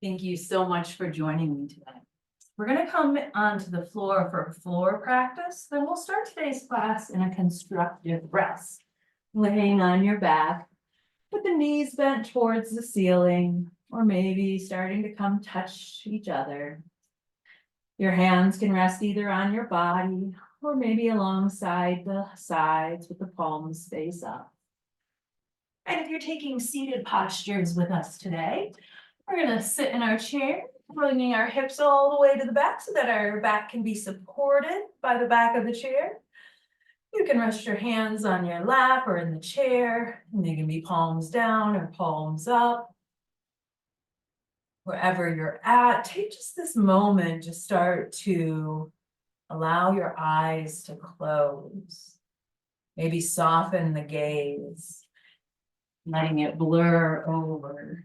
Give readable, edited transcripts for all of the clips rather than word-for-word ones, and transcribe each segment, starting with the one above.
Thank you so much for joining me today. We're going to come onto the floor for floor practice. Then we'll start today's class in a constructive rest. Laying on your back with the knees bent towards the ceiling, or maybe starting to come touch each other. Your hands can rest either on your body or maybe alongside the sides with the palms face up. And if you're taking seated postures with us today, we're going to sit in our chair, bringing our hips all the way to the back so that our back can be supported by the back of the chair. You can rest your hands on your lap or in the chair, and they can be palms down or palms up. Wherever you're at, take just this moment to start to allow your eyes to close. Maybe soften the gaze, letting it blur over.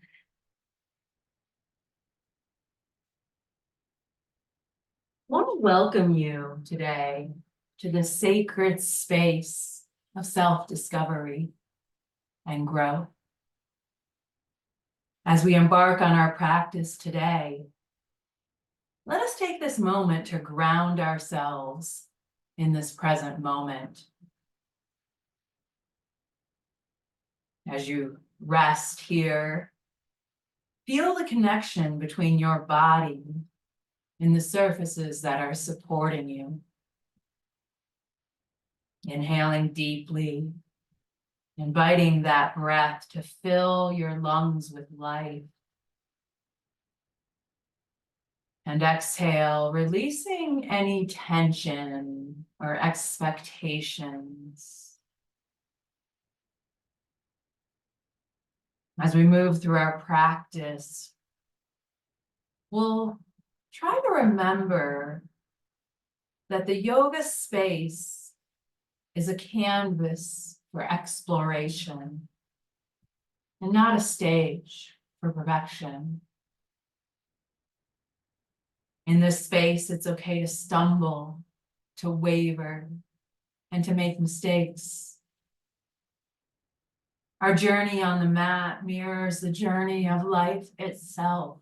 I want to welcome you today to the sacred space of self-discovery and growth. As we embark on our practice today, let us take this moment to ground ourselves in this present moment. As you rest here, feel the connection between your body and the surfaces that are supporting you. Inhaling deeply, inviting that breath to fill your lungs with life. And exhale, releasing any tension or expectations. As we move through our practice, we'll try to remember that the yoga space is a canvas for exploration and not a stage for perfection. In this space, it's okay to stumble, to waver, and to make mistakes. Our journey on the mat mirrors the journey of life itself.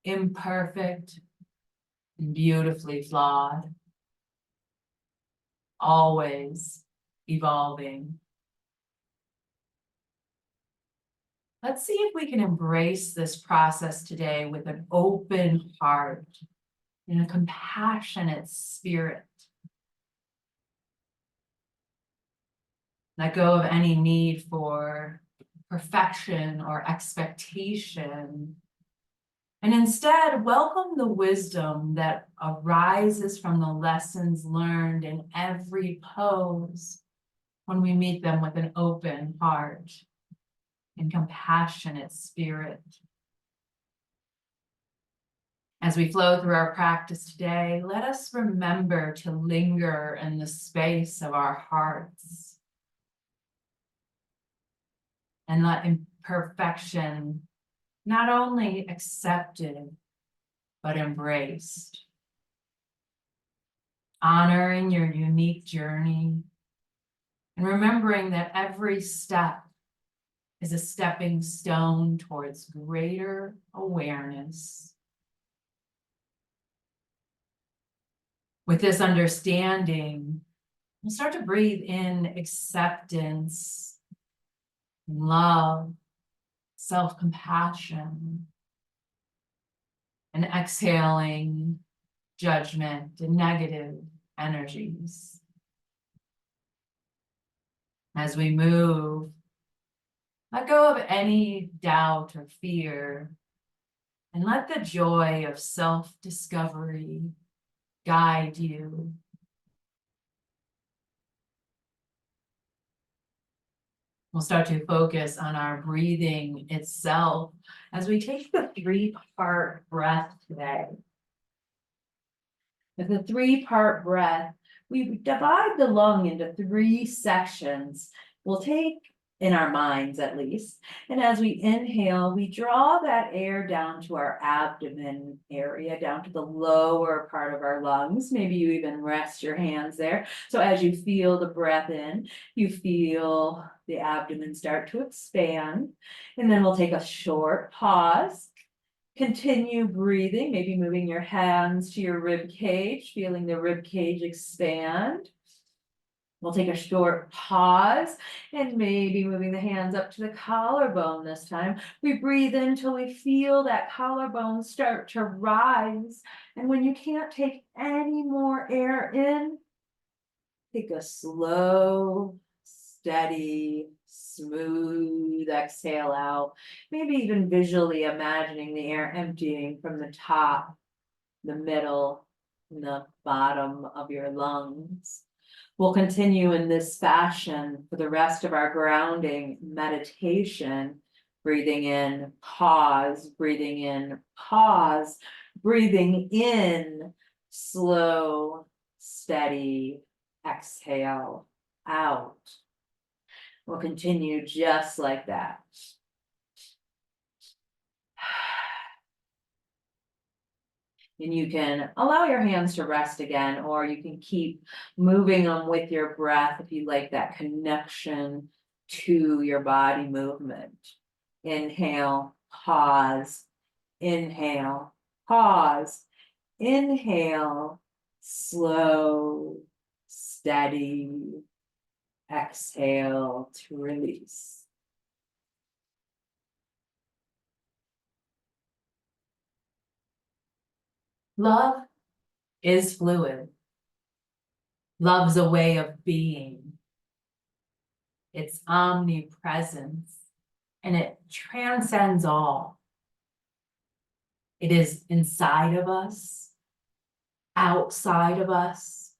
Imperfect and beautifully flawed. Always evolving. Let's see if we can embrace this process today with an open heart and a compassionate spirit. Let go of any need for perfection or expectation, and instead welcome the wisdom that arises from the lessons learned in every pose when we meet them with an open heart and compassionate spirit. As we flow through our practice today, let us remember to linger in the space of our hearts and let imperfection not only accepted, but embraced. Honoring your unique journey and remembering that every step is a stepping stone towards greater awareness. With this understanding, we'll start to breathe in acceptance, love, self-compassion, and exhaling judgment and negative energies. As we move, let go of any doubt or fear and let the joy of self-discovery guide you. We'll start to focus on our breathing itself as we take the three-part breath today. With the three-part breath, we divide the lung into three sections. We'll take, in our minds at least, and as we inhale, we draw that air down to our abdomen area, down to the lower part of our lungs. Maybe you even rest your hands there. So as you feel the breath in, you feel the abdomen start to expand. And then we'll take a short pause Continue breathing, maybe moving your hands to your rib cage, feeling the rib cage expand. We'll take a short pause and maybe moving the hands up to the collarbone this time. We breathe in till we feel that collarbone start to rise. And when you can't take any more air in, take a slow, steady, smooth exhale out. Maybe even visually imagining the air emptying from the top, the middle, and the bottom of your lungs. We'll continue in this fashion for the rest of our grounding meditation. Breathing in, pause, breathing in, pause, breathing in, slow, steady, exhale out. We'll continue just like that. And you can allow your hands to rest again, or you can keep moving them with your breath if you like that connection to your body movement. Inhale, pause, inhale, pause, inhale, slow, steady, exhale to release. Love is fluid. Love's a way of being. It's omnipresence, and it transcends all. It is inside of us, outside of us,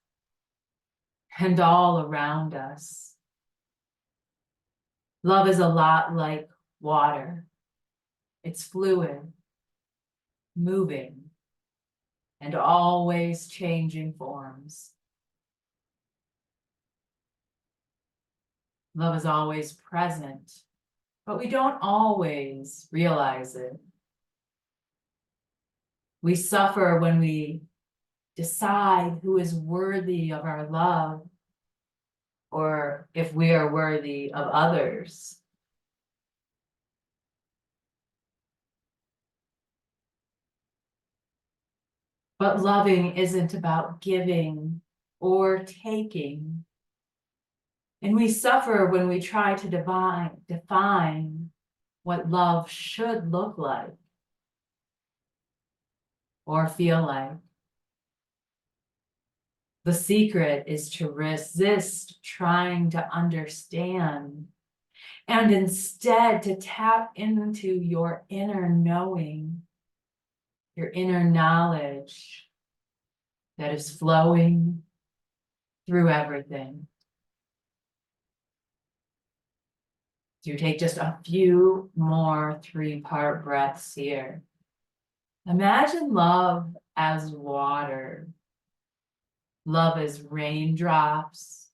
and all around us. Love is a lot like water. It's fluid, moving, and always changing forms. Love is always present, but we don't always realize it. We suffer when we decide who is worthy of our love, or if we are worthy of others. But loving isn't about giving or taking. And we suffer when we try to define what love should look like or feel like. The secret is to resist trying to understand and instead to tap into your inner knowing, your inner knowledge that is flowing through everything. So you take just a few more 3-part breaths here. Imagine love as water. Love as raindrops,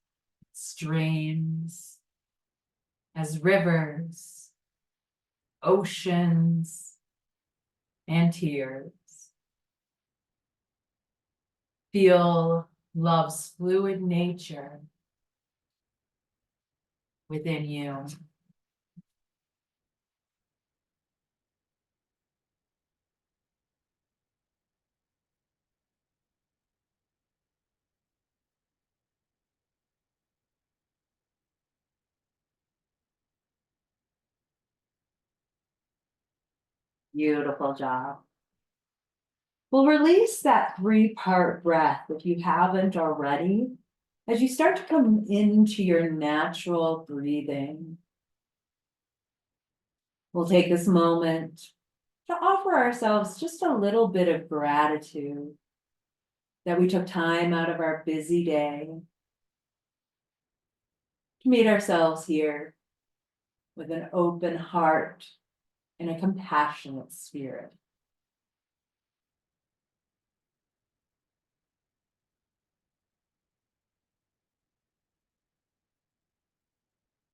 streams, as rivers, oceans, and tears. Feel love's fluid nature within you. Beautiful job. We'll release that 3-part breath if you haven't already, as you start to come into your natural breathing. We'll take this moment to offer ourselves just a little bit of gratitude that we took time out of our busy day to meet ourselves here with an open heart and a compassionate spirit.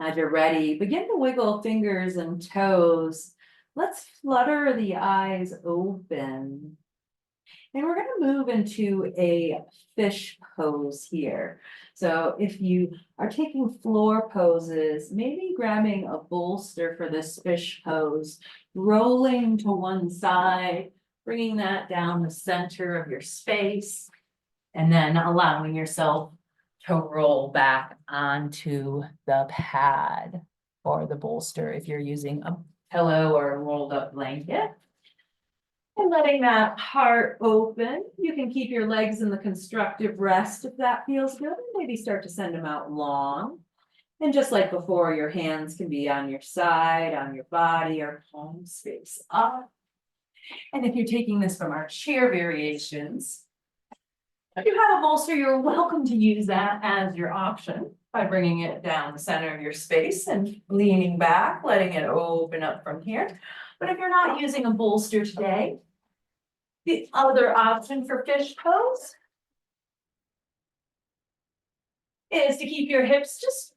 As you're ready, begin to wiggle fingers and toes. Let's flutter the eyes open. And we're gonna move into a fish pose here. So if you are taking floor poses, maybe grabbing a bolster for this fish pose, rolling to one side, bringing that down the center of your space, and then allowing yourself to roll back onto the pad or the bolster if you're using a pillow or a rolled up blanket. And letting that heart open, you can keep your legs in the constructive rest if that feels good, and maybe start to send them out long. And just like before, your hands can be on your side, on your body, or palms face up. And if you're taking this from our chair variations, if you have a bolster, you're welcome to use that as your option by bringing it down the center of your space and leaning back, letting it open up from here. But if you're not using a bolster today, the other option for fish pose is to keep your hips just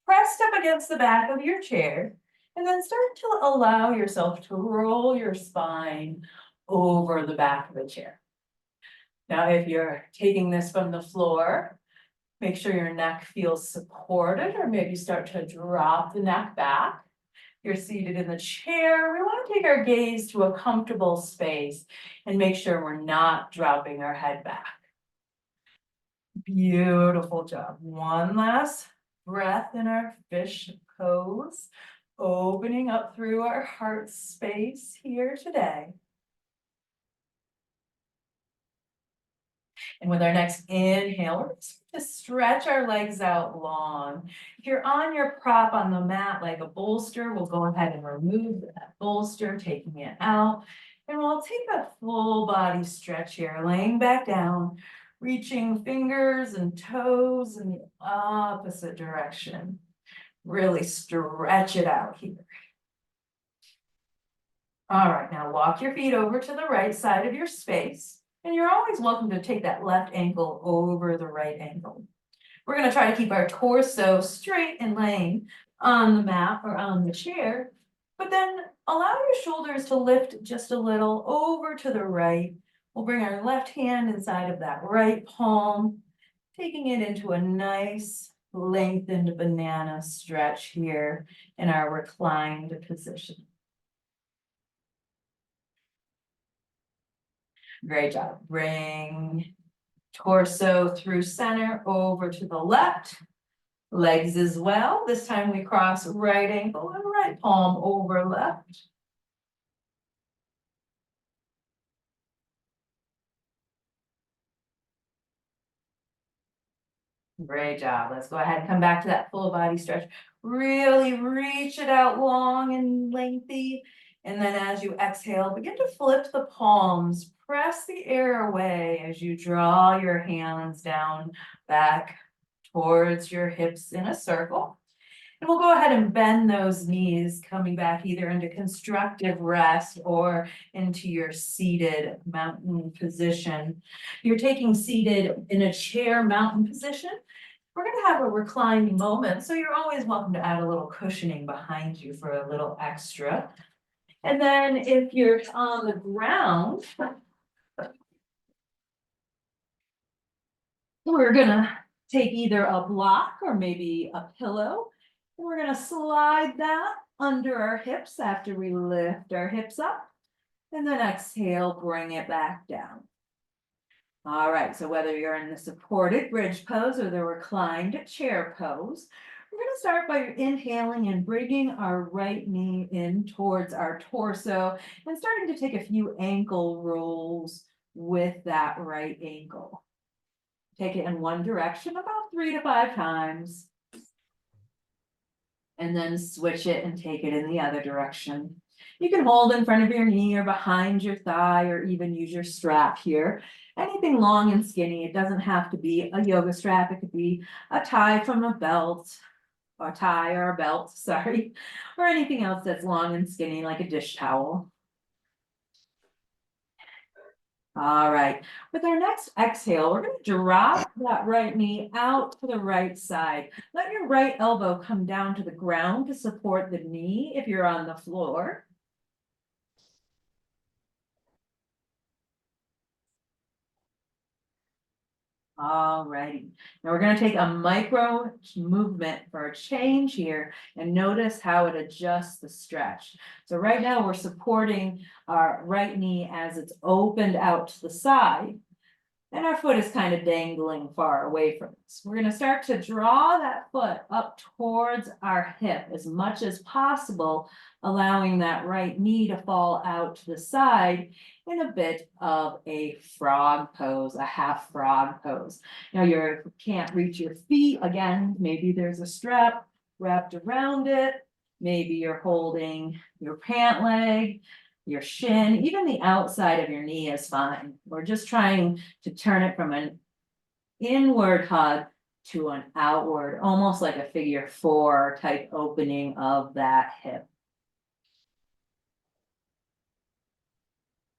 pressed up against the back of your chair and then start to allow yourself to roll your spine over the back of the chair. Now, if you're taking this from the floor, make sure your neck feels supported, or maybe start to drop the neck back. You're seated in the chair. We want to take our gaze to a comfortable space and make sure we're not dropping our head back. Beautiful job. One last breath in our fish pose, opening up through our heart space here today. And with our next inhale, we're just going to stretch our legs out long. If you're on your prop on the mat like a bolster, we'll go ahead and remove that bolster, taking it out. And we'll take a full body stretch here, laying back down, reaching fingers and toes in the opposite direction. Really stretch it out here. All right, now walk your feet over to the right side of your space. And you're always welcome to take that left ankle over the right ankle. We're going to try to keep our torso straight and laying on the mat or on the chair, but then allow your shoulders to lift just a little over to the right. We'll bring our left hand inside of that right palm, taking it into a nice lengthened banana stretch here in our reclined position. Great job. Bring torso through center over to the left. Legs as well. This time we cross right ankle and right palm over left. Great job. Let's go ahead and come back to that full body stretch. Really reach it out long and lengthy. And then as you exhale, begin to flip the palms. Press the air away as you draw your hands down back towards your hips in a circle. And we'll go ahead and bend those knees, coming back either into constructive rest or into your seated mountain position. You're taking seated in a chair mountain position. We're going to have a reclining moment, so you're always welcome to add a little cushioning behind you for a little extra. And then if you're on the ground, we're going to take either a block or maybe a pillow. And we're going to slide that under our hips after we lift our hips up. And then exhale, bring it back down. All right, so whether you're in the supported bridge pose or the reclined chair pose, we're going to start by inhaling and bringing our right knee in towards our torso and starting to take a few ankle rolls with that right ankle. Take it in one direction about 3 to 5 times. And then switch it and take it in the other direction. You can hold in front of your knee or behind your thigh or even use your strap here. Anything long and skinny. It doesn't have to be a yoga strap. It could be a tie from a belt or tie or a belt, sorry, or anything else that's long and skinny like a dish towel. All right, with our next exhale, we're going to drop that right knee out to the right side. Let your right elbow come down to the ground to support the knee if you're on the floor. Alrighty, now we're gonna take a micro movement for a change here and notice how it adjusts the stretch. So right now we're supporting our right knee as it's opened out to the side. And our foot is kind of dangling far away from us. We're gonna start to draw that foot up towards our hip as much as possible, allowing that right knee to fall out to the side in a bit of a frog pose, a half frog pose. Now you can't reach your feet, again, maybe there's a strap wrapped around it. Maybe you're holding your pant leg, your shin, even the outside of your knee is fine. We're just trying to turn it from an inward hug to an outward, almost like a figure four type opening of that hip.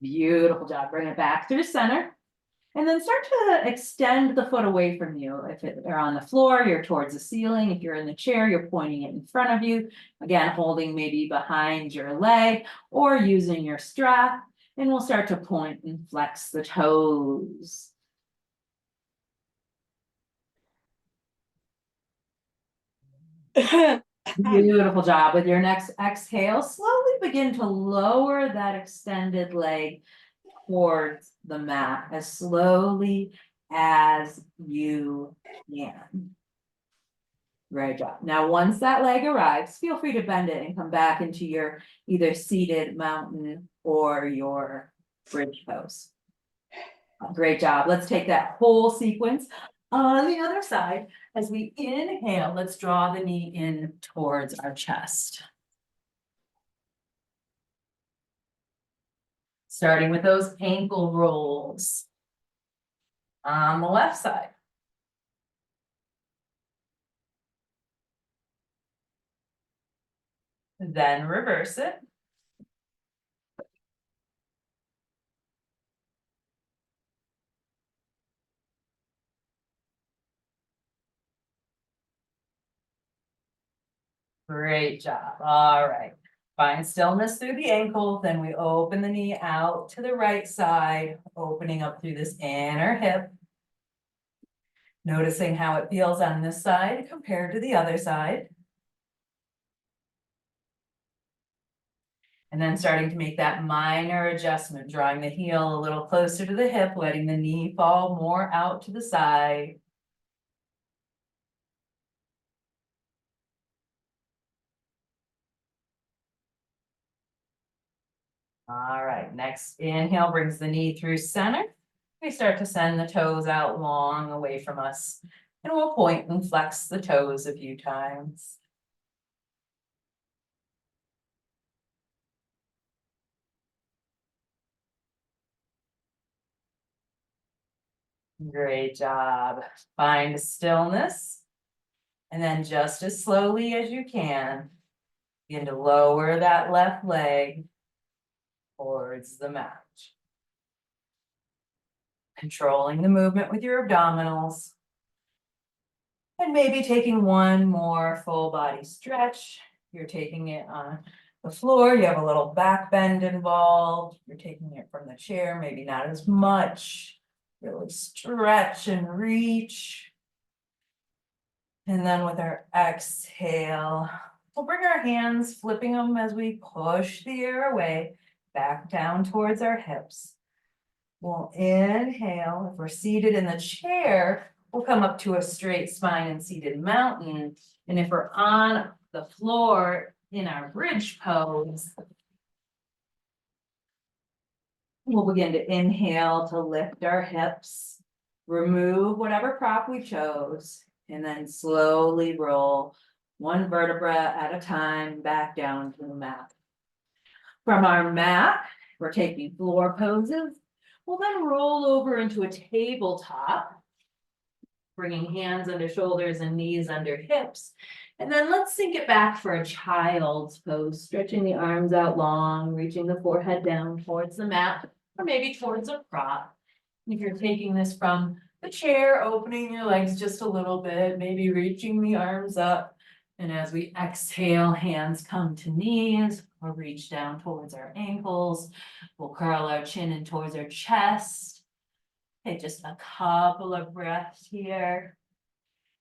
Beautiful job. Bring it back through center. And then start to extend the foot away from you. If you're on the floor, you're towards the ceiling. If you're in the chair, you're pointing it in front of you. Again, holding maybe behind your leg or using your strap. And we'll start to point and flex the toes. Beautiful job. With your next exhale, slowly begin to lower that extended leg towards the mat as slowly as you can. Great job. Now, once that leg arrives, feel free to bend it and come back into your either seated mountain or your bridge pose. Great job. Let's take that whole sequence on the other side. As we inhale, let's draw the knee in towards our chest. Starting with those ankle rolls on the left side. Then reverse it. Great job. All right. Find stillness through the ankle. Then we open the knee out to the right side, opening up through this inner hip. Noticing how it feels on this side compared to the other side. And then starting to make that minor adjustment, drawing the heel a little closer to the hip, letting the knee fall more out to the side. All right, next inhale brings the knee through center. We start to send the toes out long away from us. And we'll point and flex the toes a few times. Great job. Find stillness. And then just as slowly as you can, begin to lower that left leg towards the mat. Controlling the movement with your abdominals. And maybe taking one more full body stretch. You're taking it on the floor. You have a little back bend involved. You're taking it from the chair, maybe not as much. Really stretch and reach. And then with our exhale, we'll bring our hands, flipping them as we push the air away, back down towards our hips. We'll inhale. If we're seated in the chair, we'll come up to a straight spine and seated mountain. And if we're on the floor in our bridge pose, we'll begin to inhale to lift our hips, remove whatever prop we chose, and then slowly roll one vertebra at a time back down to the mat. From our mat, we're taking floor poses. We'll then roll over into a tabletop, bringing hands under shoulders and knees under hips. And then let's sink it back for a child's pose, stretching the arms out long, reaching the forehead down towards the mat, or maybe towards a prop. If you're taking this from the chair, opening your legs just a little bit, maybe reaching the arms up. And as we exhale, hands come to knees or reach down towards our ankles. We'll curl our chin in towards our chest. Okay, just a couple of breaths here.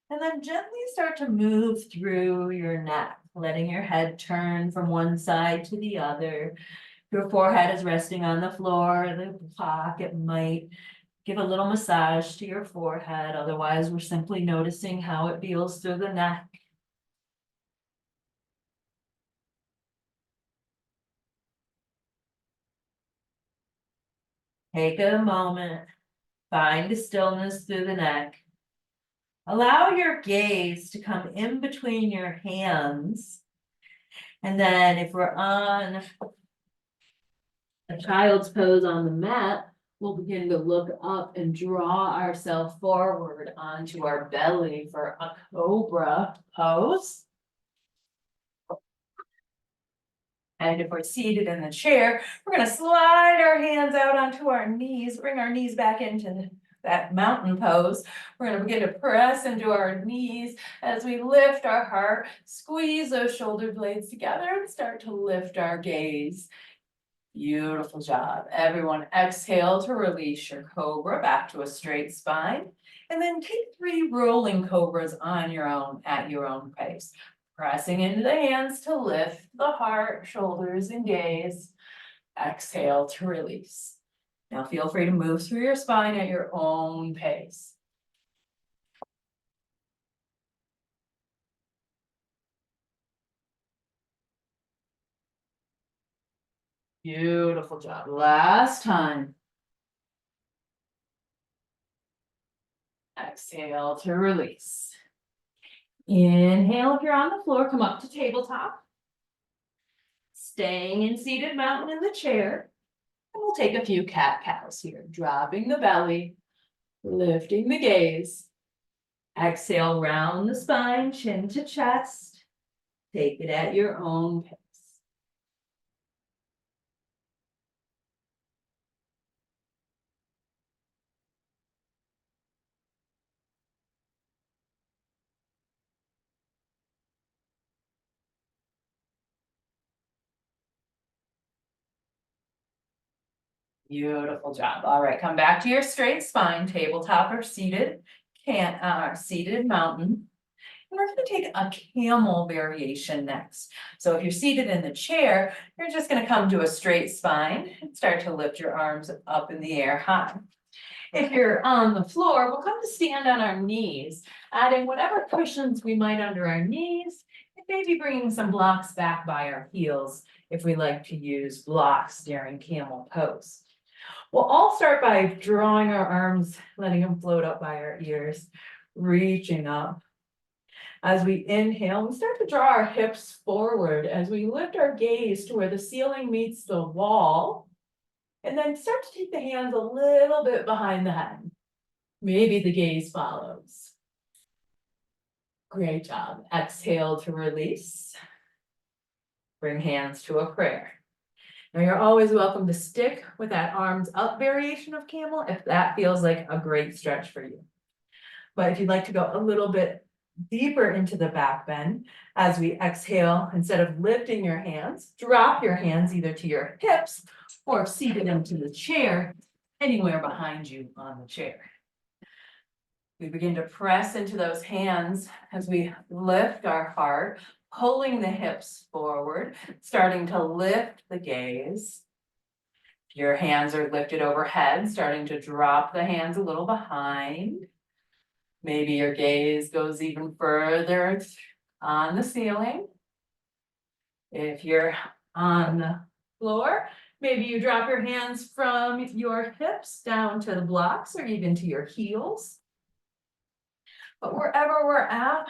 And then gently start to move through your neck, letting your head turn from one side to the other. Your forehead is resting on the floor, the pocket might give a little massage to your forehead. Otherwise, we're simply noticing how it feels through the neck. Take a moment, find a stillness through the neck. Allow your gaze to come in between your hands. And then if we're on a child's pose on the mat, we'll begin to look up and draw ourselves forward onto our belly for a cobra pose. And if we're seated in the chair, we're going to slide our hands out onto our knees, bring our knees back into that mountain pose. We're going to begin to press into our knees as we lift our heart, squeeze those shoulder blades together and start to lift our gaze. Beautiful job. Everyone exhale to release your cobra back to a straight spine. And then take 3 rolling cobras on your own at your own pace. Pressing into the hands to lift the heart, shoulders, and gaze. Exhale to release. Now feel free to move through your spine at your own pace. Beautiful job. Last time. Exhale to release. Inhale, if you're on the floor, come up to tabletop. Staying in seated mountain in the chair. And we'll take a few cat-cows here, dropping the belly, lifting the gaze. Exhale, round the spine, chin to chest. Take it at your own pace. Beautiful job. All right, come back to your straight spine, tabletop or seated, seated mountain. And we're going to take a camel variation next. So if you're seated in the chair, you're just going to come to a straight spine and start to lift your arms up in the air high. If you're on the floor, we'll come to stand on our knees, adding whatever cushions we might under our knees, and maybe bringing some blocks back by our heels if we like to use blocks during camel pose. We'll all start by drawing our arms, letting them float up by our ears, reaching up. As we inhale, we start to draw our hips forward as we lift our gaze to where the ceiling meets the wall. And then start to take the hands a little bit behind the head. Maybe the gaze follows. Great job. Exhale to release. Bring hands to a prayer. Now you're always welcome to stick with that arms up variation of camel if that feels like a great stretch for you. But if you'd like to go a little bit deeper into the back bend, as we exhale, instead of lifting your hands, drop your hands either to your hips or seated into the chair, anywhere behind you on the chair. We begin to press into those hands as we lift our heart, pulling the hips forward, starting to lift the gaze. Your hands are lifted overhead, starting to drop the hands a little behind. Maybe your gaze goes even further on the ceiling. If you're on the floor, maybe you drop your hands from your hips down to the blocks or even to your heels. But wherever we're at,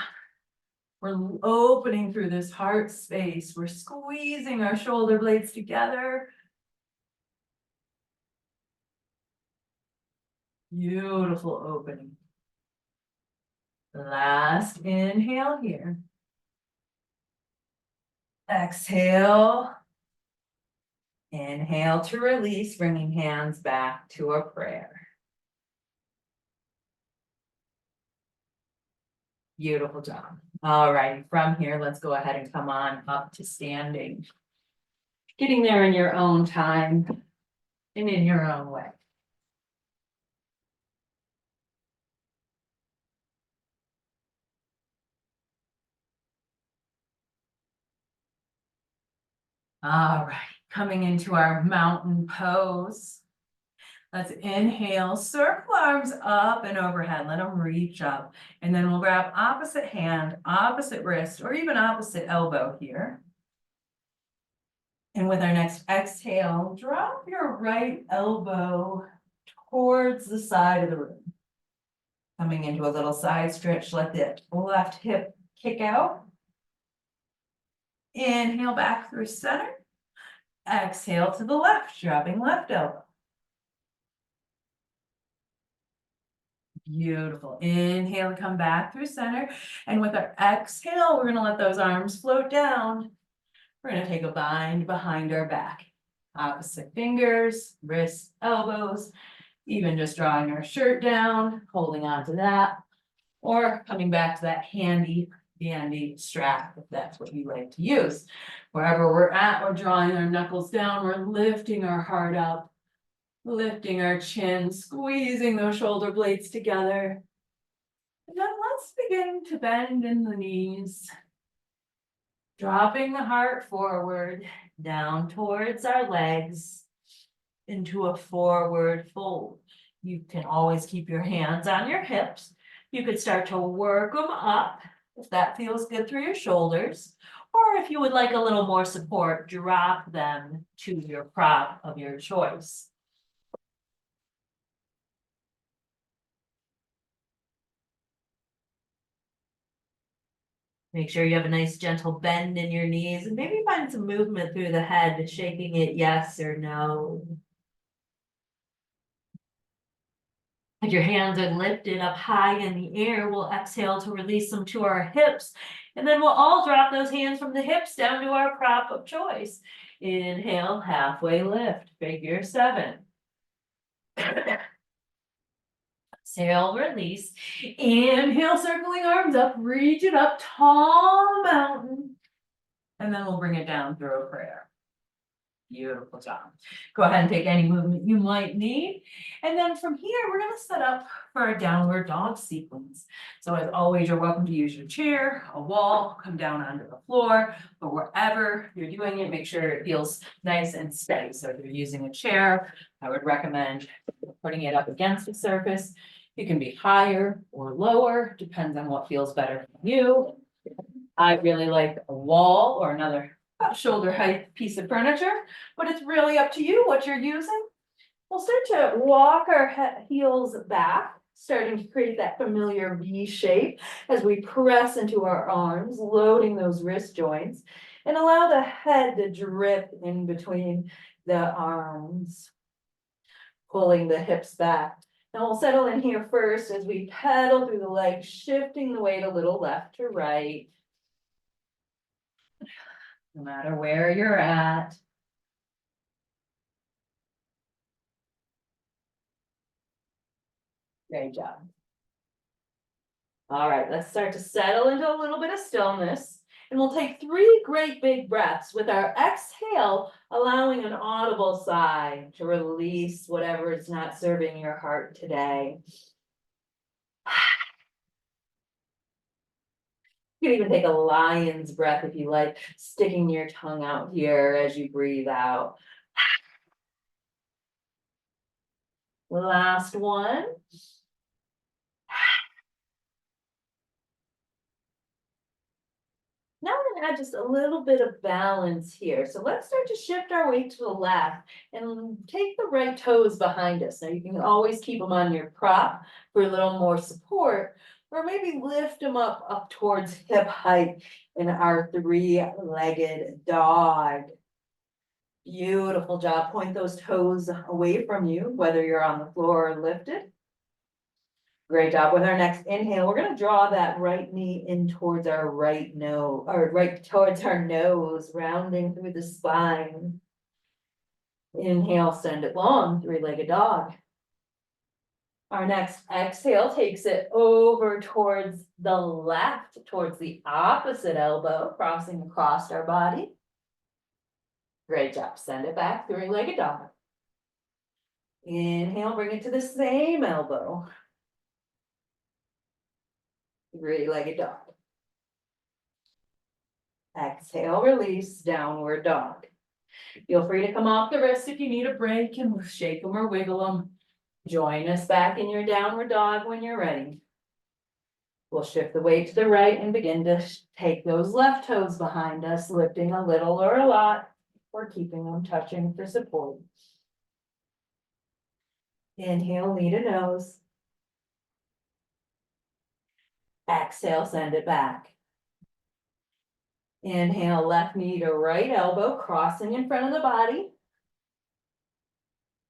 we're opening through this heart space. We're squeezing our shoulder blades together. Beautiful opening. Last inhale here. Exhale. Inhale to release, bringing hands back to a prayer. Beautiful job. All right, from here, let's go ahead and come on up to standing. Getting there in your own time and in your own way. All right, coming into our mountain pose. Let's inhale, circle arms up and overhead, let them reach up. And then we'll grab opposite hand, opposite wrist, or even opposite elbow here. And with our next exhale, drop your right elbow towards the side of the room. Coming into a little side stretch, let the left hip kick out. Inhale back through center. Exhale to the left, dropping left elbow. Beautiful. Inhale, come back through center. And with our exhale, we're going to let those arms float down. We're going to take a bind behind our back. Opposite fingers, wrists, elbows, even just drawing our shirt down, holding on to that, or coming back to that handy dandy strap if that's what you like to use. Wherever we're at, we're drawing our knuckles down, we're lifting our heart up, lifting our chin, squeezing those shoulder blades together. And then let's begin to bend in the knees. Dropping the heart forward, down towards our legs, into a forward fold. You can always keep your hands on your hips. You could start to work them up if that feels good through your shoulders. Or if you would like a little more support, drop them to your prop of your choice. Make sure you have a nice gentle bend in your knees and maybe find some movement through the head, shaking it yes or no. If your hands are lifted up high in the air, we'll exhale to release them to our hips. And then we'll all drop those hands from the hips down to our prop of choice. Inhale, halfway lift, figure 7. Exhale, release. Inhale, circling arms up, reach it up, tall mountain. And then we'll bring it down through a prayer. Beautiful job. Go ahead and take any movement you might need. And then from here, we're going to set up for a downward dog sequence. So as always, you're welcome to use your chair, a wall, come down onto the floor, but wherever you're doing it, make sure it feels nice and steady. So if you're using a chair, I would recommend putting it up against the surface. You can be higher or lower, depends on what feels better for you. I really like a wall or another shoulder height piece of furniture, but it's really up to you what you're using. We'll start to walk our heels back, starting to create that familiar V shape as we press into our arms, loading those wrist joints, and allow the head to drip in between the arms, pulling the hips back. Now we'll settle in here first as we pedal through the legs, shifting the weight a little left to right. No matter where you're at. Great job. All right, let's start to settle into a little bit of stillness. And we'll take 3 great big breaths with our exhale, allowing an audible sigh to release whatever is not serving your heart today. You can even take a lion's breath if you like, sticking your tongue out here as you breathe out. Last one. Now we're gonna add just a little bit of balance here. So let's start to shift our weight to the left and take the right toes behind us. Now you can always keep them on your prop for a little more support, or maybe lift them up towards hip height in our 3-legged dog. Beautiful job. Point those toes away from you, whether you're on the floor or lifted. Great job. With our next inhale, we're going to draw that right knee in towards our right nose, or right towards our nose, rounding through the spine. Inhale, send it long, 3-legged dog. Our next exhale takes it over towards the left, towards the opposite elbow, crossing across our body. Great job. Send it back, 3-legged dog. Inhale, bring it to the same elbow. 3-legged dog. Exhale, release, downward dog. Feel free to come off the wrist if you need a break and shake them or wiggle them. Join us back in your downward dog when you're ready. We'll shift the weight to the right and begin to take those left toes behind us, lifting a little or a lot, or keeping them touching for support. Inhale, knee to nose. Exhale, send it back. Inhale, left knee to right elbow, crossing in front of the body.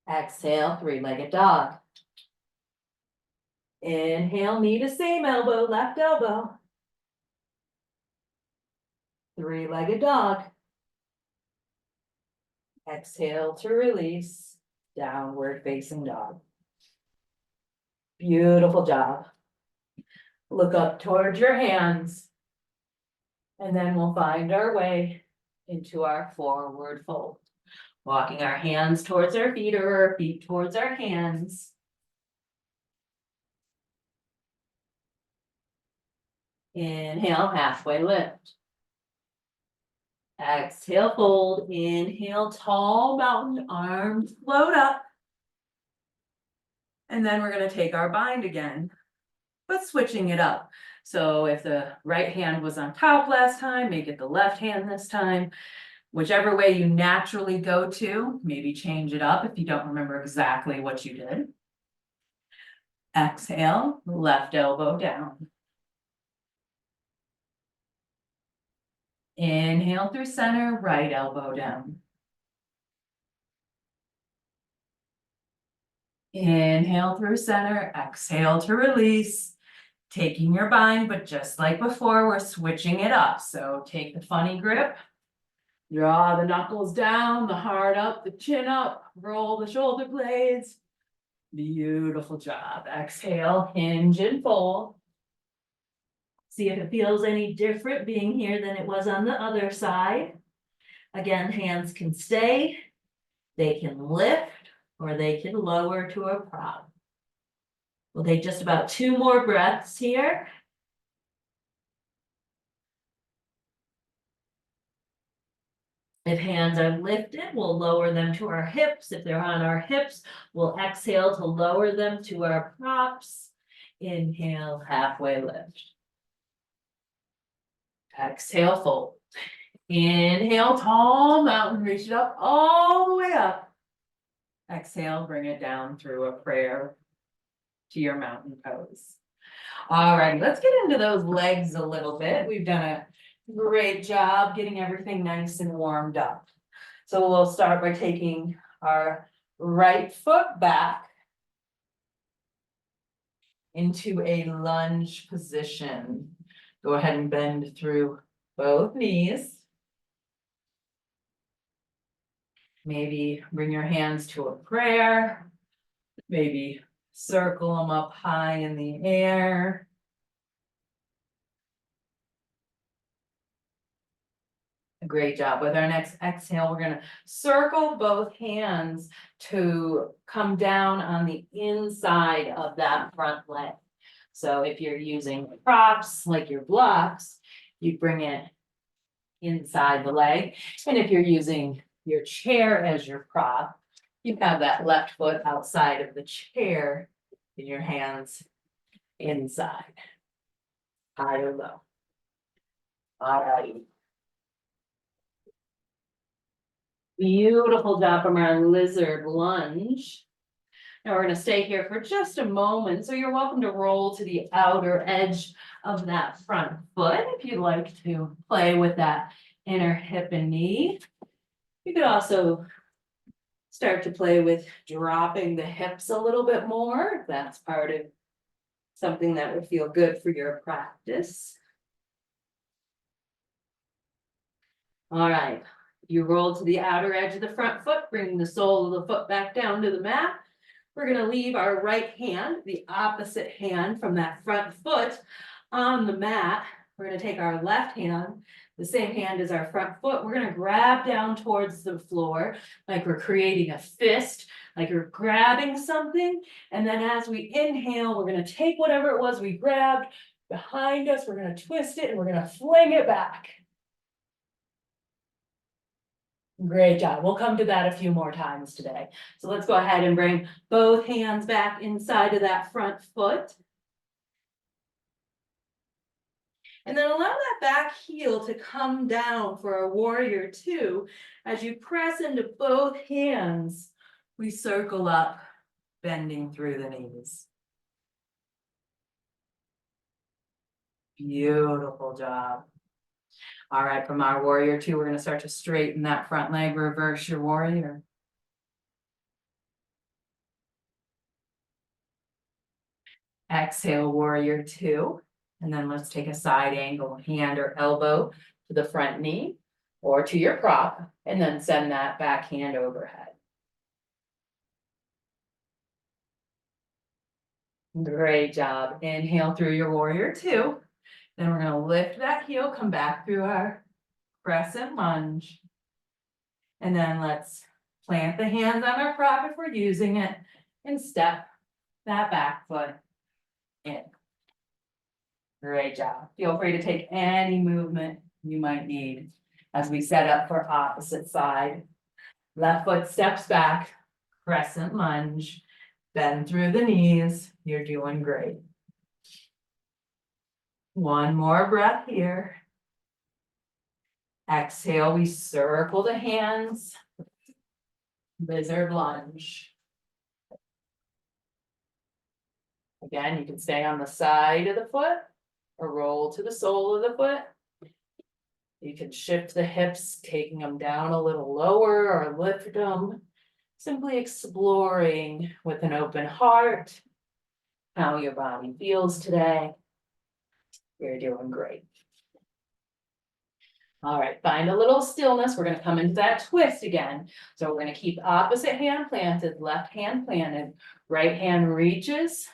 Exhale, three-legged dog. Inhale, knee to same elbow, left elbow. Three-legged dog. Exhale to release, downward facing dog. Beautiful job. Look up towards your hands. And then we'll find our way into our forward fold. Walking our hands towards our feet or our feet towards our hands. Inhale, halfway lift. Exhale, fold. Inhale, tall mountain, arms float up. And then we're going to take our bind again, but switching it up. So if the right hand was on top last time, make it the left hand this time. Whichever way you naturally go to, maybe change it up if you don't remember exactly what you did. Exhale, left elbow down. Inhale through center, right elbow down. Inhale through center, exhale to release. Taking your bind, but just like before, we're switching it up. So take the funny grip. Draw the knuckles down, the heart up, the chin up, roll the shoulder blades. Beautiful job. Exhale, hinge and fold. See if it feels any different being here than it was on the other side. Again, hands can stay, they can lift, or they can lower to a prop. We'll take just about 2 more breaths here. If hands are lifted, we'll lower them to our hips. If they're on our hips, we'll exhale to lower them to our props. Inhale, halfway lift. Exhale, fold. Inhale, tall mountain, reach it up all the way up. Exhale, bring it down through a prayer to your mountain pose. All right, let's get into those legs a little bit. We've done a great job getting everything nice and warmed up. So we'll start by taking our right foot back into a lunge position. Go ahead and bend through both knees. Maybe bring your hands to a prayer. Maybe circle them up high in the air. Great job. With our next exhale, we're going to circle both hands to come down on the inside of that front leg. So if you're using props like your blocks, you bring it inside the leg. And if you're using your chair as your prop, you have that left foot outside of the chair and your hands inside, high or low. All right. Beautiful job from our lizard lunge. Now we're going to stay here for just a moment. So you're welcome to roll to the outer edge of that front foot if you'd like to play with that inner hip and knee. You could also start to play with dropping the hips a little bit more. If that's part of something that would feel good for your practice. All right. You roll to the outer edge of the front foot, bring the sole of the foot back down to the mat. We're going to leave our right hand, the opposite hand from that front foot, on the mat. We're going to take our left hand, the same hand as our front foot. We're going to grab down towards the floor like we're creating a fist, like you're grabbing something. And then as we inhale, we're going to take whatever it was we grabbed behind us. We're going to twist it and we're going to fling it back. Great job. We'll come to that a few more times today. So let's go ahead and bring both hands back inside of that front foot. And then allow that back heel to come down for a warrior two. As you press into both hands, we circle up, bending through the knees. Beautiful job. All right, from our warrior two, we're going to start to straighten that front leg, reverse your warrior. Exhale, warrior two. And then let's take a side angle, hand or elbow to the front knee or to your prop, and then send that back hand overhead. Great job. Inhale through your warrior two. Then we're going to lift that heel, come back through our crescent lunge. And then let's plant the hands on our prop if we're using it and step that back foot in. Great job. Feel free to take any movement you might need as we set up for opposite side. Left foot steps back, crescent lunge, bend through the knees. You're doing great. One more breath here. Exhale, we circle the hands. Lizard lunge. Again, you can stay on the side of the foot or roll to the sole of the foot. You can shift the hips, taking them down a little lower or lift them. Simply exploring with an open heart how your body feels today. You're doing great. All right, find a little stillness. We're going to come into that twist again. So we're going to keep opposite hand planted, left hand planted, right hand reaches,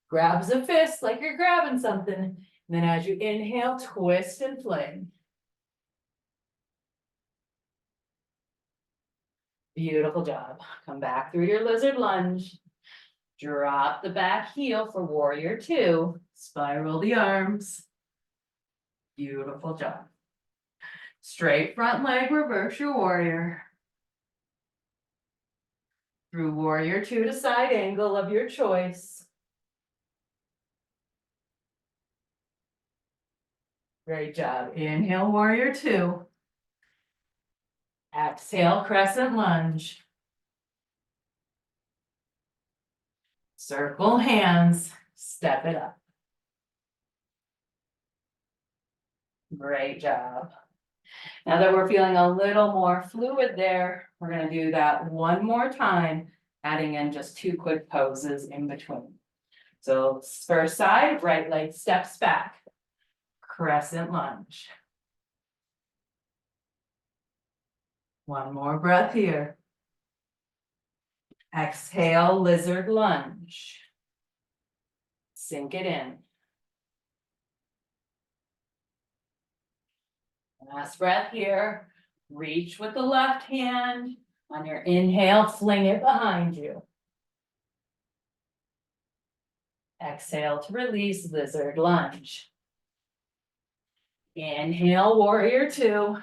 grabs a fist like you're grabbing something. And then as you inhale, twist and fling. Beautiful job. Come back through your lizard lunge. Drop the back heel for warrior two. Spiral the arms. Beautiful job. Straight front leg, reverse your warrior. Through warrior two to side angle of your choice. Great job. Inhale, warrior two. Exhale, crescent lunge. Circle hands, step it up. Great job. Now that we're feeling a little more fluid there, we're going to do that one more time, adding in just two quick poses in between. So first side, right leg steps back, crescent lunge. One more breath here. Exhale, lizard lunge. Sink it in. Last breath here. Reach with the left hand. On your inhale, fling it behind you. Exhale to release, lizard lunge. Inhale, warrior two.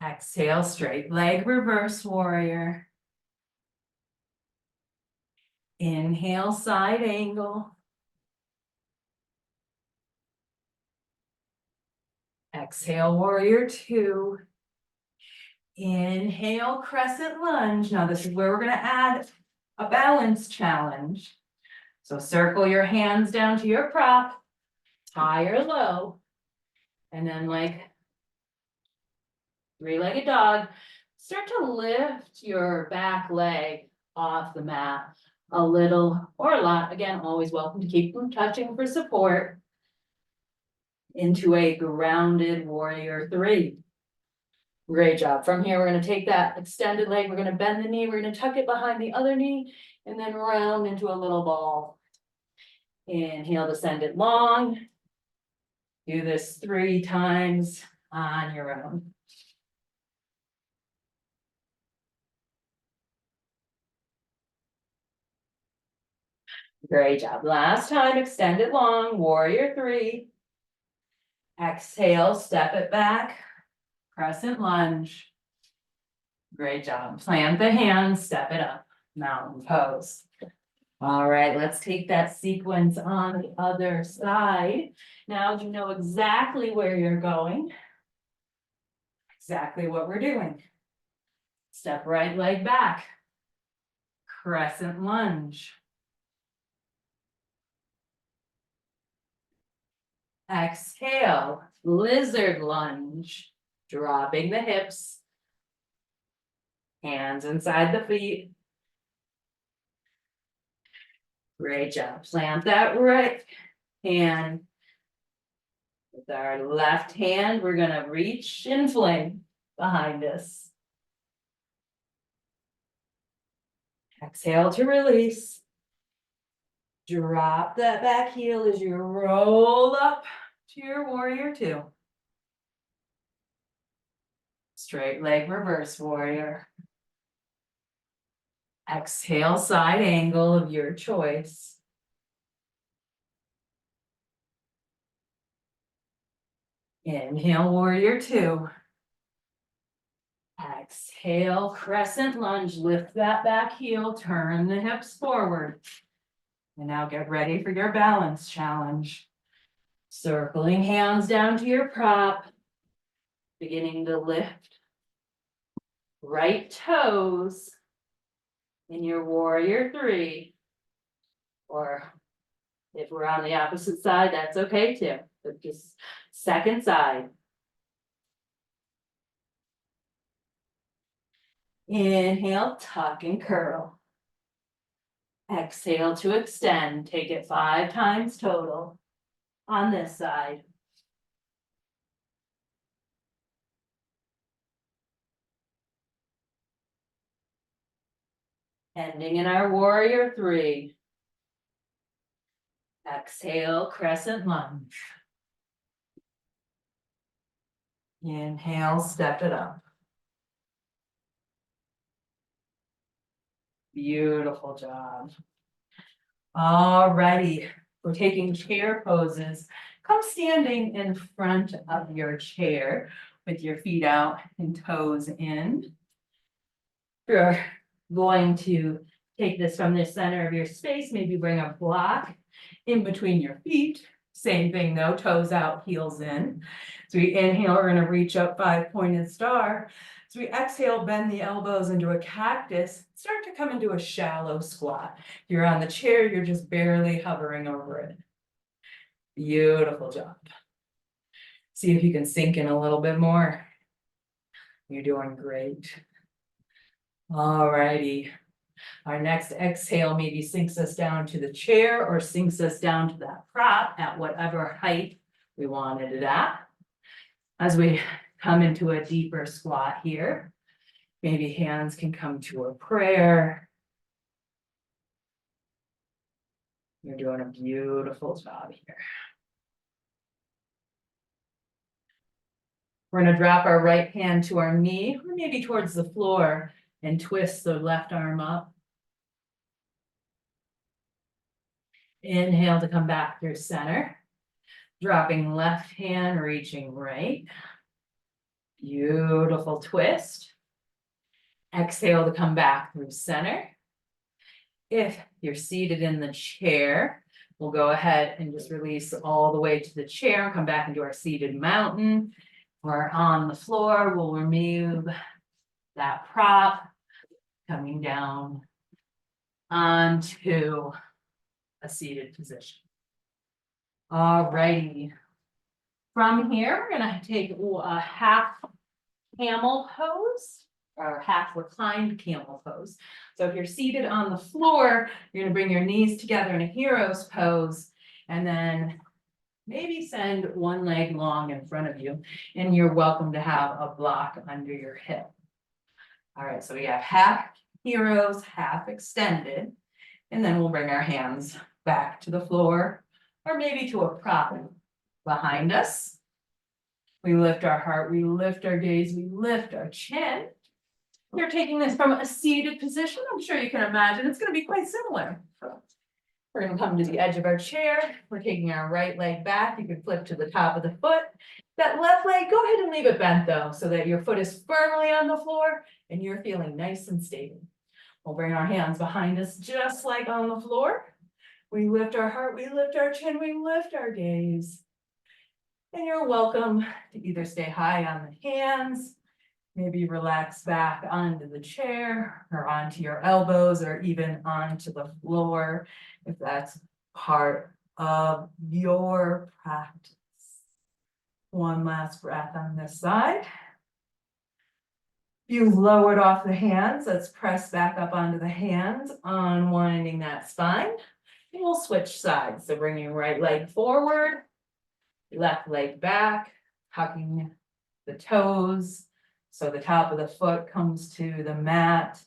Exhale, straight leg, reverse warrior. Inhale, side angle. Exhale, warrior two. Inhale, crescent lunge. Now this is where we're going to add a balance challenge. So circle your hands down to your prop, high or low, and then like three-legged dog, start to lift your back leg off the mat a little or a lot. Again, always welcome to keep them touching for support. Into a grounded warrior three. Great job. From here, we're going to take that extended leg, we're going to bend the knee, we're going to tuck it behind the other knee, and then round into a little ball. Inhale to send it long. Do this 3 times on your own. Great job. Last time, extended long, warrior three. Exhale, step it back, crescent lunge. Great job. Plant the hands, step it up, mountain pose. All right, let's take that sequence on the other side. Now you know exactly where you're going. Exactly what we're doing. Step right leg back. Crescent lunge. Exhale, lizard lunge, dropping the hips. Hands inside the feet. Great job. Plant that right hand. With our left hand, we're gonna reach and fling behind us. Exhale to release. Drop that back heel as you roll up to your warrior two. Straight leg reverse warrior. Exhale, side angle of your choice. Inhale, warrior two. Exhale, crescent lunge, lift that back heel, turn the hips forward. And now get ready for your balance challenge. Circling hands down to your prop. Beginning to lift. Right toes in your warrior three. Or if we're on the opposite side, that's okay too. But just second side. Inhale, tuck and curl. Exhale to extend. Take it 5 times total on this side. Ending in our warrior three. Exhale, crescent lunge. Inhale, step it up. Beautiful job. Alrighty, we're taking chair poses. Come standing in front of your chair with your feet out and toes in. You're going to take this from the center of your space, maybe bring a block in between your feet. Same thing though, toes out, heels in. So we inhale, we're gonna reach up 5-pointed star. So we exhale, bend the elbows into a cactus, start to come into a shallow squat. You're on the chair, you're just barely hovering over it. Beautiful job. See if you can sink in a little bit more. You're doing great. Alrighty. Our next exhale maybe sinks us down to the chair or sinks us down to that prop at whatever height we wanted it at. As we come into a deeper squat here, maybe hands can come to a prayer. You're doing a beautiful job here. We're going to drop our right hand to our knee, or maybe towards the floor, and twist the left arm up. Inhale to come back through center. Dropping left hand, reaching right. Beautiful twist. Exhale to come back through center. If you're seated in the chair, we'll go ahead and just release all the way to the chair and come back into our seated mountain. Or on the floor, we'll remove that prop, coming down onto a seated position. Alrighty. From here, we're gonna take a half camel pose or half reclined camel pose. So if you're seated on the floor, you're gonna bring your knees together in a hero's pose and then maybe send one leg long in front of you, and you're welcome to have a block under your hip. All right, so we have half heroes, half extended, and then we'll bring our hands back to the floor or maybe to a prop behind us. We lift our heart, we lift our gaze, we lift our chin. You're taking this from a seated position. I'm sure you can imagine it's going to be quite similar. We're gonna come to the edge of our chair. We're taking our right leg back. You can flip to the top of the foot. That left leg, go ahead and leave it bent though, so that your foot is firmly on the floor and you're feeling nice and stable. We'll bring our hands behind us just like on the floor. We lift our heart, we lift our chin, we lift our gaze. And you're welcome to either stay high on the hands, maybe relax back onto the chair or onto your elbows or even onto the floor if that's part of your practice. One last breath on this side. You've lowered off the hands. Let's press back up onto the hands, unwinding that spine. And we'll switch sides. So bring your right leg forward, left leg back, tucking the toes. So the top of the foot comes to the mat.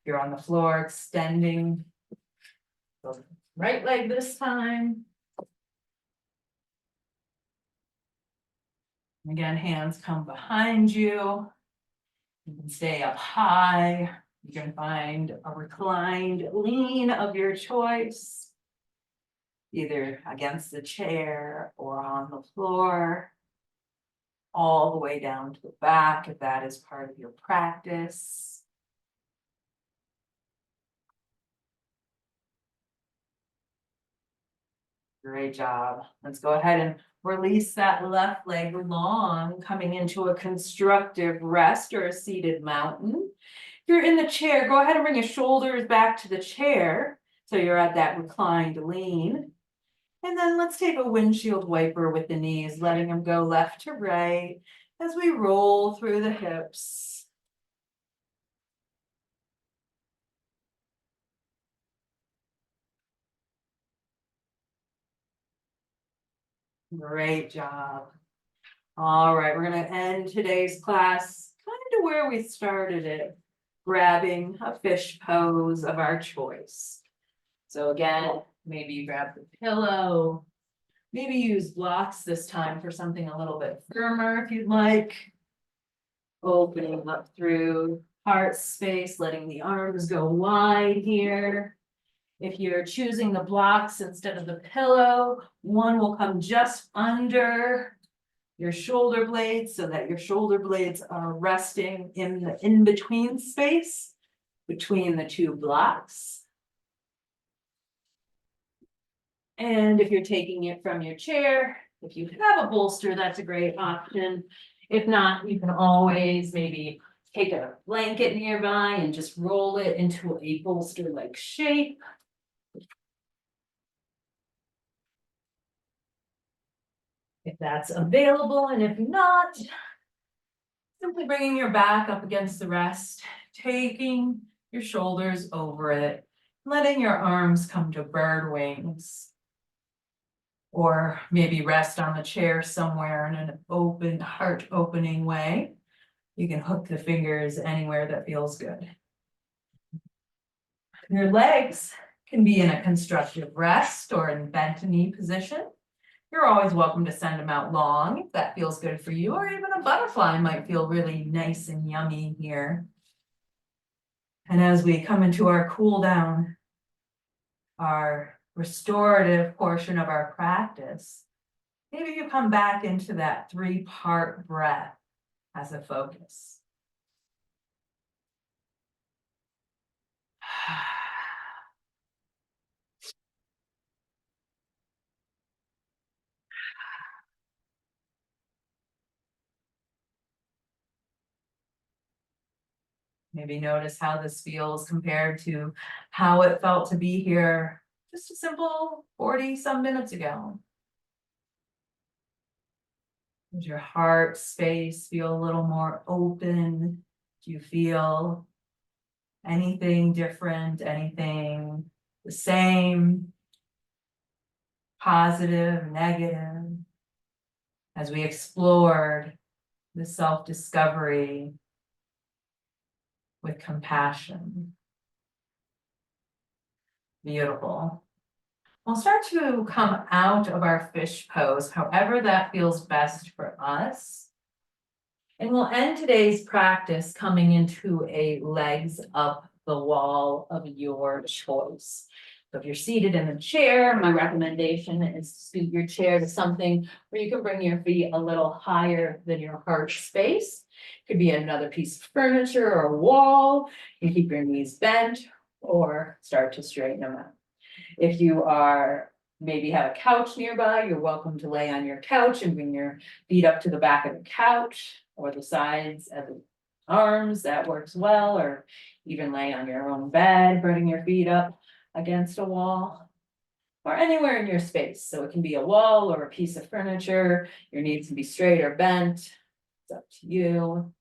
You're on the floor, extending the right leg this time. Again, hands come behind you. You can stay up high. You can find a reclined lean of your choice, either against the chair or on the floor, all the way down to the back if that is part of your practice. Great job. Let's go ahead and release that left leg long, coming into a constructive rest or a seated mountain. If you're in the chair, go ahead and bring your shoulders back to the chair. So you're at that reclined lean. And then let's take a windshield wiper with the knees, letting them go left to right as we roll through the hips. Great job. All right, we're going to end today's class kind of where we started it, grabbing a fish pose of our choice. So again, maybe you grab the pillow, maybe use blocks this time for something a little bit firmer if you'd like. Opening up through heart space, letting the arms go wide here. If you're choosing the blocks instead of the pillow, one will come just under your shoulder blades so that your shoulder blades are resting in the in-between space between the two blocks. And if you're taking it from your chair, if you have a bolster, that's a great option. If not, you can always maybe take a blanket nearby and just roll it into a bolster-like shape. If that's available, and if not, simply bringing your back up against the rest, taking your shoulders over it, letting your arms come to bird wings. Or maybe rest on the chair somewhere in an open, heart opening way. You can hook the fingers anywhere that feels good. Your legs can be in a constructive rest or in bent knee position. You're always welcome to send them out long if that feels good for you, or even a butterfly might feel really nice and yummy here. And as we come into our cool down, our restorative portion of our practice, maybe you come back into that 3-part breath as a focus. Maybe notice how this feels compared to how it felt to be here just a simple 40 some minutes ago. Does your heart space feel a little more open? Do you feel anything different, anything the same, positive, negative? As we explored the self-discovery with compassion. Beautiful. We'll start to come out of our fish pose, however that feels best for us. And we'll end today's practice coming into a legs up the wall of your choice. So if you're seated in a chair, my recommendation is to scoot your chair to something where you can bring your feet a little higher than your heart space. Could be another piece of furniture or a wall. You can keep your knees bent or start to straighten them out. If you are maybe have a couch nearby, you're welcome to lay on your couch and bring your feet up to the back of the couch or the sides of the arms. That works well. Or even lay on your own bed, bringing your feet up against a wall or anywhere in your space. So it can be a wall or a piece of furniture. Your knees can be straight or bent. It's up to you.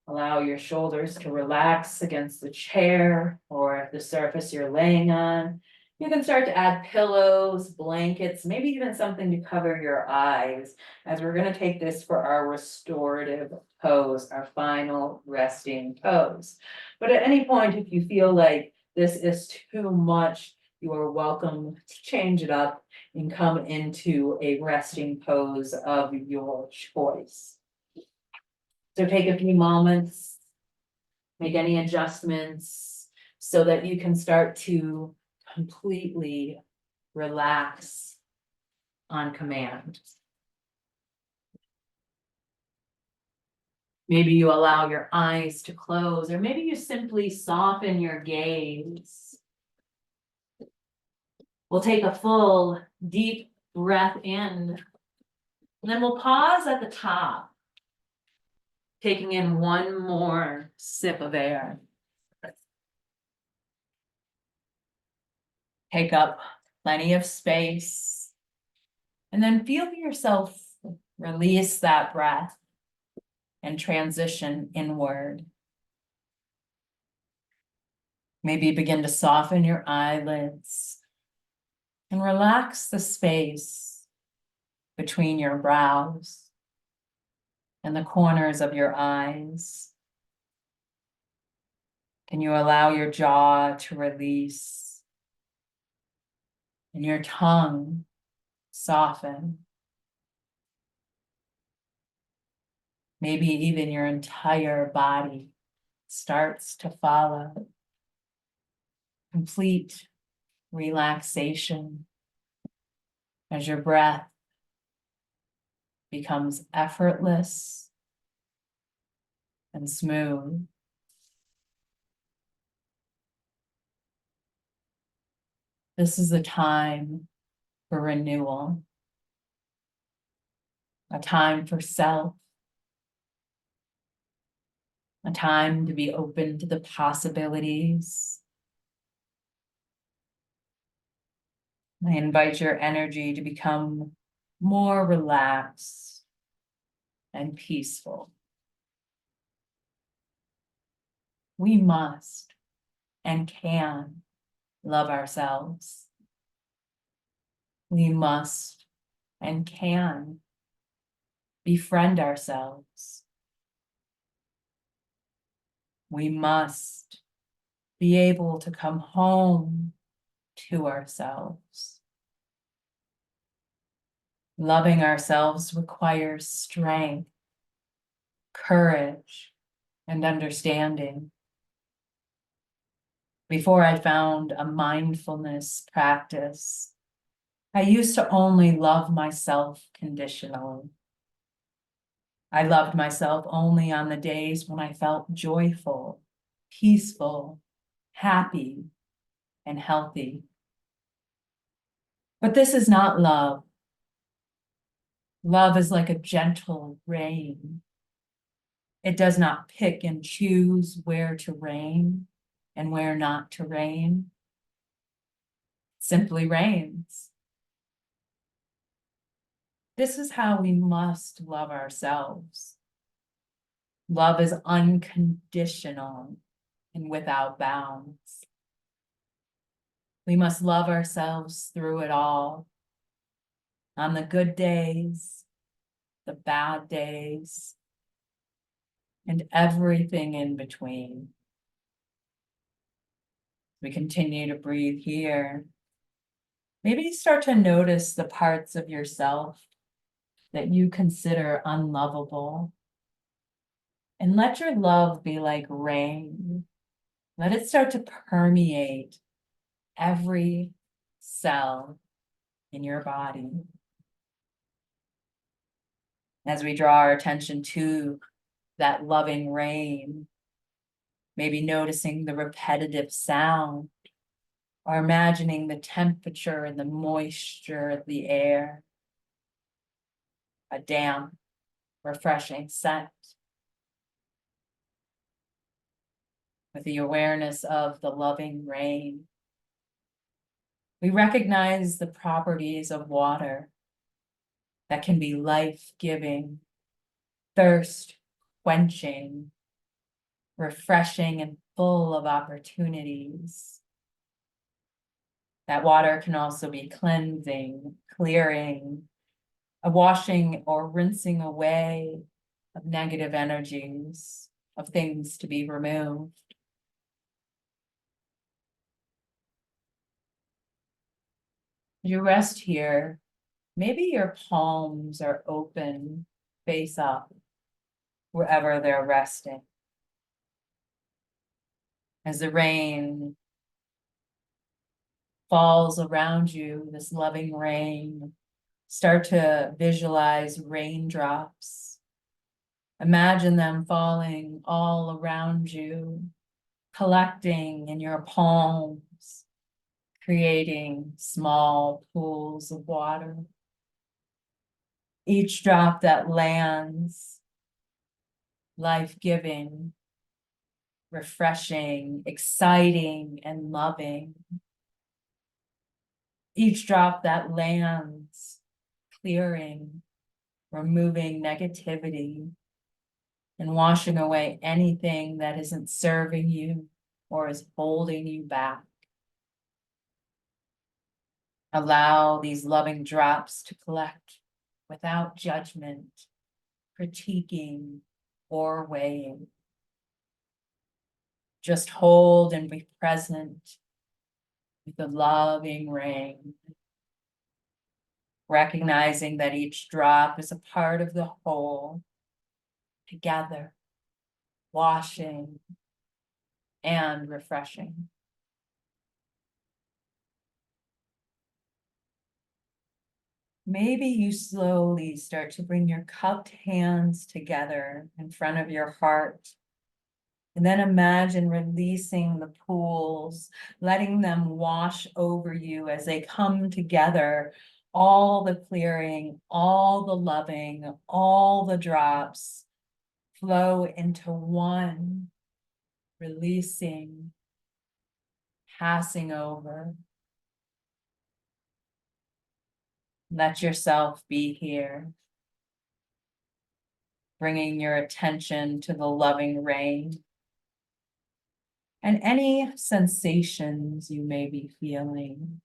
Allow your shoulders to relax against the chair or the surface you're laying on. You can start to add pillows, blankets, maybe even something to cover your eyes, as we're going to take this for our restorative pose, our final resting pose. But at any point, if you feel like this is too much, you are welcome to change it up and come into a resting pose of your choice. So take a few moments, make any adjustments so that you can start to completely relax on command. Maybe you allow your eyes to close, or maybe you simply soften your gaze. We'll take a full deep breath in, and then we'll pause at the top, taking in one more sip of air. Take up plenty of space, and then feel yourself release that breath and transition inward. Maybe begin to soften your eyelids and relax the space between your brows and the corners of your eyes. Can you allow your jaw to release and your tongue soften? Maybe even your entire body starts to follow. Complete relaxation as your breath becomes effortless and smooth. This is a time for renewal, a time for self, a time to be open to the possibilities. I invite your energy to become more relaxed and peaceful. We must and can love ourselves. We must and can befriend ourselves. We must be able to come home to ourselves. Loving ourselves requires strength, courage, and understanding. Before I found a mindfulness practice, I used to only love myself conditionally. I loved myself only on the days when I felt joyful, peaceful, happy, and healthy. But this is not love. Love is like a gentle rain. It does not pick and choose where to rain and where not to rain. It simply rains. This is how we must love ourselves. Love is unconditional and without bounds. We must love ourselves through it all. On the good days, the bad days, and everything in between. We continue to breathe here. Maybe start to notice the parts of yourself that you consider unlovable. And let your love be like rain. Let it start to permeate every cell in your body. As we draw our attention to that loving rain, maybe noticing the repetitive sound, or imagining the temperature and the moisture of the air, a damp, refreshing scent, with the awareness of the loving rain. We recognize the properties of water that can be life-giving, thirst-quenching, refreshing, and full of opportunities. That water can also be cleansing, clearing, a washing or rinsing away of negative energies, of things to be removed. As you rest here, maybe your palms are open, face up, wherever they're resting. As the rain falls around you, this loving rain, start to visualize raindrops. Imagine them falling all around you, collecting in your palms, creating small pools of water. Each drop that lands, life-giving, refreshing, exciting, and loving. Each drop that lands, clearing, removing negativity, and washing away anything that isn't serving you or is holding you back. Allow these loving drops to collect without judgment, critiquing, or weighing. Just hold and be present with the loving rain, recognizing that each drop is a part of the whole, together, washing and refreshing. Maybe you slowly start to bring your cupped hands together in front of your heart. And then imagine releasing the pools, letting them wash over you as they come together. All the clearing, all the loving, all the drops flow into one, releasing, passing over. Let yourself be here, bringing your attention to the loving rain and any sensations you may be feeling.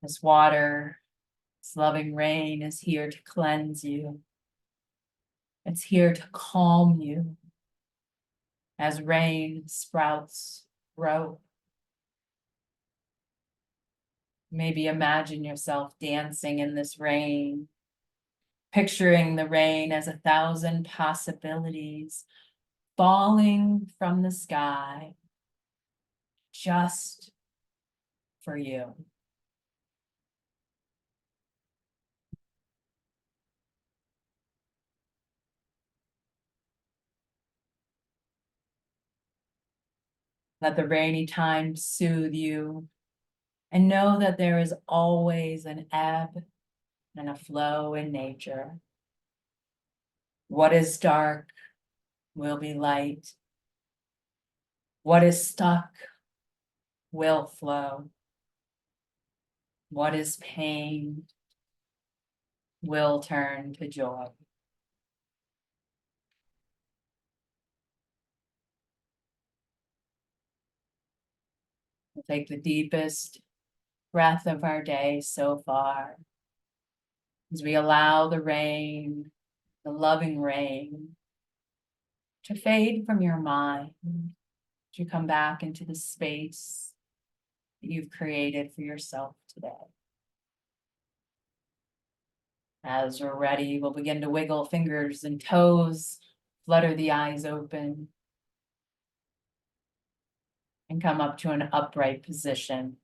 This water, this loving rain is here to cleanse you. It's here to calm you as rain sprouts grow. Maybe imagine yourself dancing in this rain, picturing the rain as 1,000 possibilities falling from the sky just for you. Let the rainy times soothe you, and know that there is always an ebb and a flow in nature. What is dark will be light. What is stuck will flow. What is pain will turn to joy. We'll take the deepest breath of our day so far as we allow the rain, the loving rain, to fade from your mind, to come back into the space that you've created for yourself today. As we're ready, we'll begin to wiggle fingers and toes, flutter the eyes open. And come up to an upright position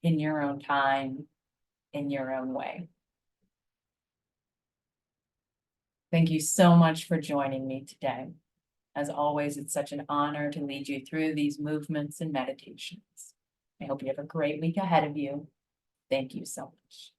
in your own time, in your own way. Thank you so much for joining me today. As always, it's such an honor to lead you through these movements and meditations. I hope you have a great week ahead of you. Thank you so much.